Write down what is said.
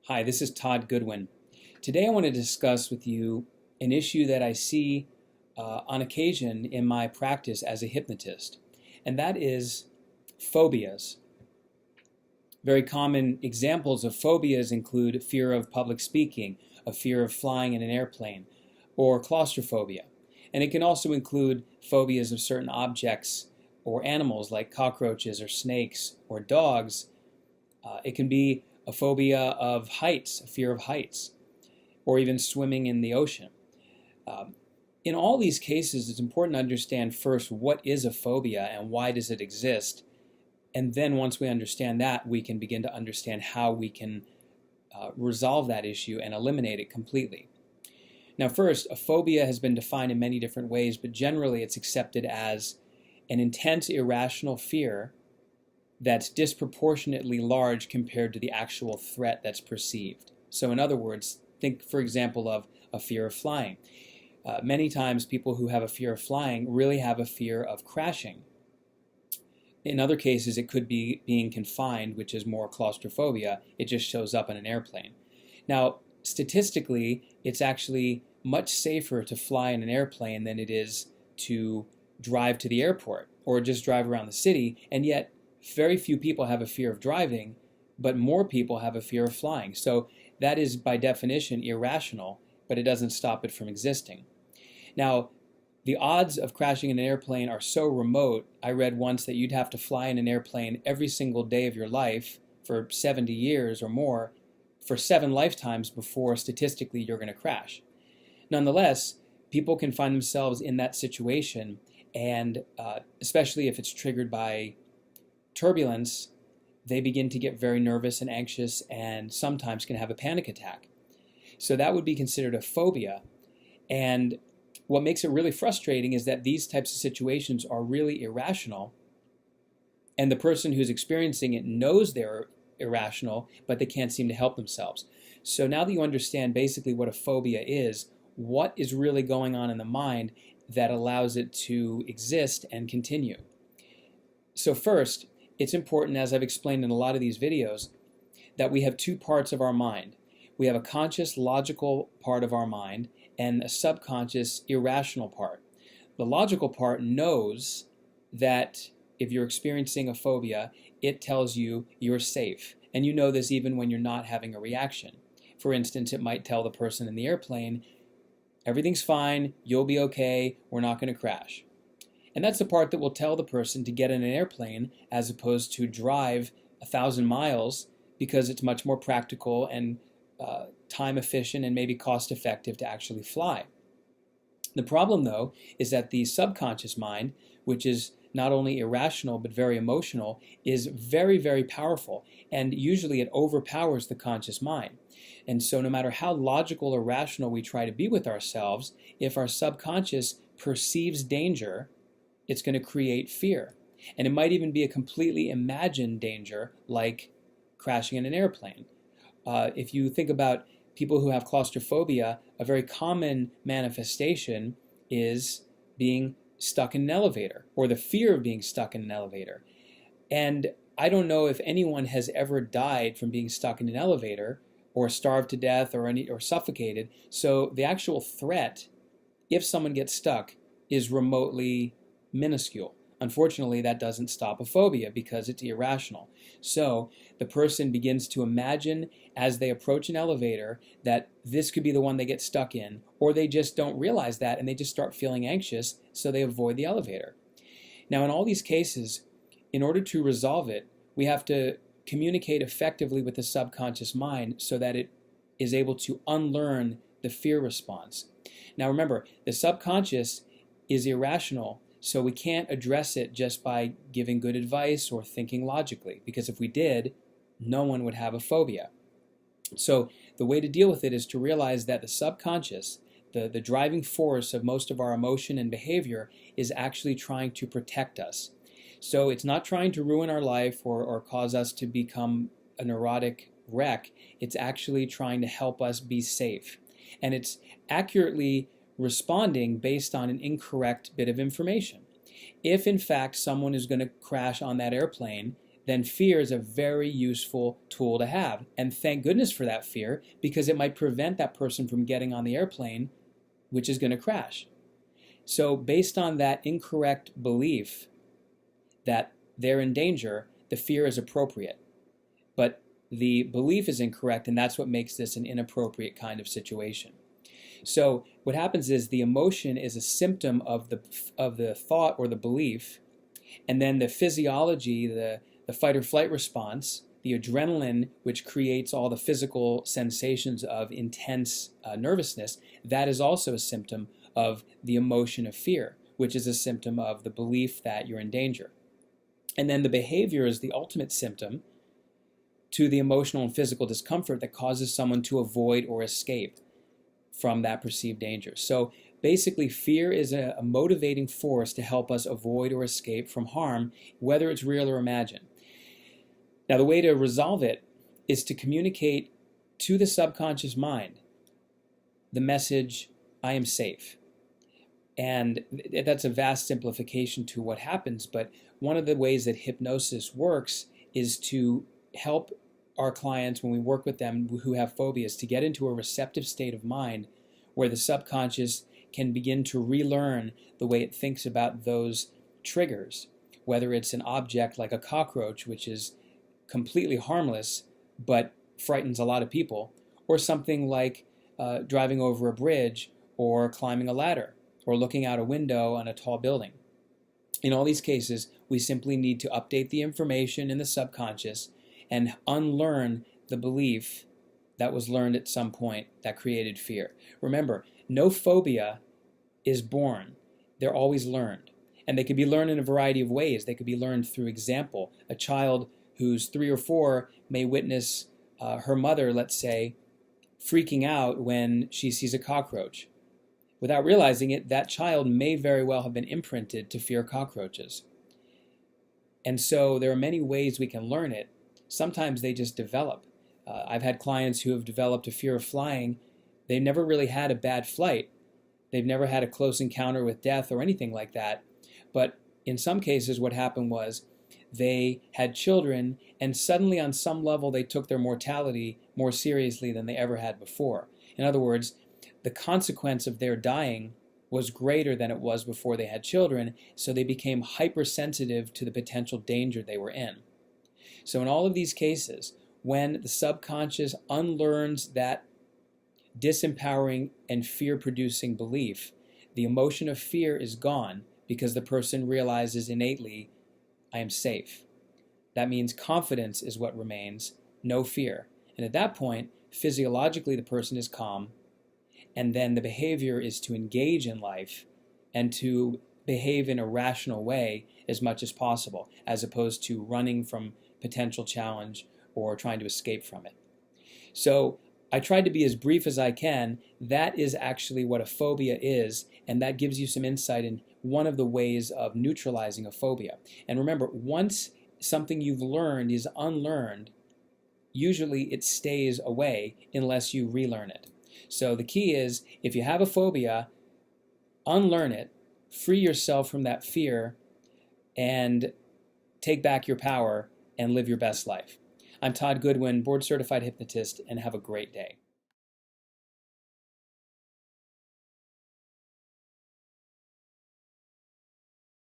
Hi, this is Todd Goodwin. Today I want to discuss with you an issue that I see on occasion in my practice as a hypnotist, and that is phobias. Very common examples of phobias include fear of public speaking, a fear of flying in an airplane, or claustrophobia. And it can also include phobias of certain objects or animals like cockroaches or snakes or dogs. It can be a phobia of heights, a fear of heights, or even swimming in the ocean. In all these cases, it's important to understand first what is a phobia and why does it exist. And then once we understand that, we can begin to understand how we can resolve that issue and eliminate it completely. Now first, a phobia has been defined in many different ways, but generally it's accepted as an intense irrational fear that's disproportionately large compared to the actual threat that's perceived. So in other words, think for example of a fear of flying. Many times people who have a fear of flying really have a fear of crashing. In other cases it could be being confined, which is more claustrophobia. It just shows up in an airplane. Now statistically, it's actually much safer to fly in an airplane than it is to drive to the airport or just drive around the city, and yet very few people have a fear of driving, but more people have a fear of flying. So that is by definition irrational, but it doesn't stop it from existing. Now, the odds of crashing in an airplane are so remote. I read once that you'd have to fly in an airplane every single day of your life for 70 years or more for 7 lifetimes before statistically you're going to crash. Nonetheless, people can find themselves in that situation, and especially if it's triggered by turbulence, they begin to get very nervous and anxious and sometimes can have a panic attack. So that would be considered a phobia. And what makes it really frustrating is that these types of situations are really irrational, and the person who's experiencing it knows they're irrational, but they can't seem to help themselves. So now that you understand basically what a phobia is, what is really going on in the mind that allows it to exist and continue? So first, it's important, as I've explained in a lot of these videos, that we have 2 parts of our mind. We have a conscious, logical part of our mind and a subconscious, irrational part. The logical part knows that if you're experiencing a phobia, it tells you you're safe. And you know this even when you're not having a reaction. For instance, it might tell the person in the airplane, everything's fine, you'll be okay, we're not going to crash. And that's the part that will tell the person to get in an airplane as opposed to drive 1,000 miles, because it's much more practical and time efficient and maybe cost effective to actually fly. The problem though is that the subconscious mind, which is not only irrational but very emotional, is very, very powerful, and usually it overpowers the conscious mind. And so no matter how logical or rational we try to be with ourselves, if our subconscious perceives danger, it's going to create fear. And it might even be a completely imagined danger, like crashing in an airplane. If you think about people who have claustrophobia, a very common manifestation is being stuck in an elevator, or the fear of being stuck in an elevator. And I don't know if anyone has ever died from being stuck in an elevator, or starved to death, or suffocated. So the actual threat, if someone gets stuck, is remotely minuscule. Unfortunately, that doesn't stop a phobia because it's irrational. So the person begins to imagine as they approach an elevator that this could be the one they get stuck in, or they just don't realize that and they just start feeling anxious, so they avoid the elevator. Now, in all these cases, in order to resolve it, we have to communicate effectively with the subconscious mind so that it is able to unlearn the fear response. Now remember, the subconscious is irrational, so we can't address it just by giving good advice or thinking logically, because if we did, no one would have a phobia. So the way to deal with it is to realize that the subconscious, the driving force of most of our emotion and behavior, is actually trying to protect us. So it's not trying to ruin our life or cause us to become a neurotic wreck. It's actually trying to help us be safe. And it's accurately responding based on an incorrect bit of information. If in fact someone is going to crash on that airplane, then fear is a very useful tool to have. And thank goodness for that fear, because it might prevent that person from getting on the airplane, which is going to crash. So based on that incorrect belief that they're in danger, the fear is appropriate. But the belief is incorrect, and that's what makes this an inappropriate kind of situation. So what happens is the emotion is a symptom of the thought or the belief, and then the physiology, the fight or flight response, the adrenaline, which creates all the physical sensations of intense nervousness, that is also a symptom of the emotion of fear, which is a symptom of the belief that you're in danger. And then the behavior is the ultimate symptom to the emotional and physical discomfort that causes someone to avoid or escape from that perceived danger. So basically, fear is a motivating force to help us avoid or escape from harm, whether it's real or imagined. Now, the way to resolve it is to communicate to the subconscious mind the message, I am safe. And that's a vast simplification to what happens, but one of the ways that hypnosis works is to help our clients, when we work with them who have phobias, to get into a receptive state of mind where the subconscious can begin to relearn the way it thinks about those triggers, whether it's an object like a cockroach, which is completely harmless but frightens a lot of people, or something like driving over a bridge or climbing a ladder or looking out a window on a tall building. In all these cases, we simply need to update the information in the subconscious and unlearn the belief that was learned at some point that created fear. Remember, no phobia is born. They're always learned. And they could be learned in a variety of ways. They could be learned through example. A child who's 3 or 4 may witness her mother, let's say, freaking out when she sees a cockroach. Without realizing it, that child may very well have been imprinted to fear cockroaches. And so there are many ways we can learn it. Sometimes they just develop. I've had clients who have developed a fear of flying. They've never really had a bad flight. They've never had a close encounter with death or anything like that. But in some cases, what happened was they had children, and suddenly on some level they took their mortality more seriously than they ever had before. In other words, the consequence of their dying was greater than it was before they had children, so they became hypersensitive to the potential danger they were in. So in all of these cases, when the subconscious unlearns that disempowering and fear-producing belief, the emotion of fear is gone because the person realizes innately, I am safe. That means confidence is what remains, no fear. And at that point, physiologically the person is calm, and then the behavior is to engage in life and to behave in a rational way as much as possible, as opposed to running from potential challenge or trying to escape from it. So I tried to be as brief as I can. That is actually what a phobia is, and that gives you some insight in one of the ways of neutralizing a phobia. And remember, once something you've learned is unlearned, usually it stays away unless you relearn it. So the key is, if you have a phobia, unlearn it, free yourself from that fear, and take back your power and live your best life. I'm Todd Goodwin, board certified hypnotist, and have a great day.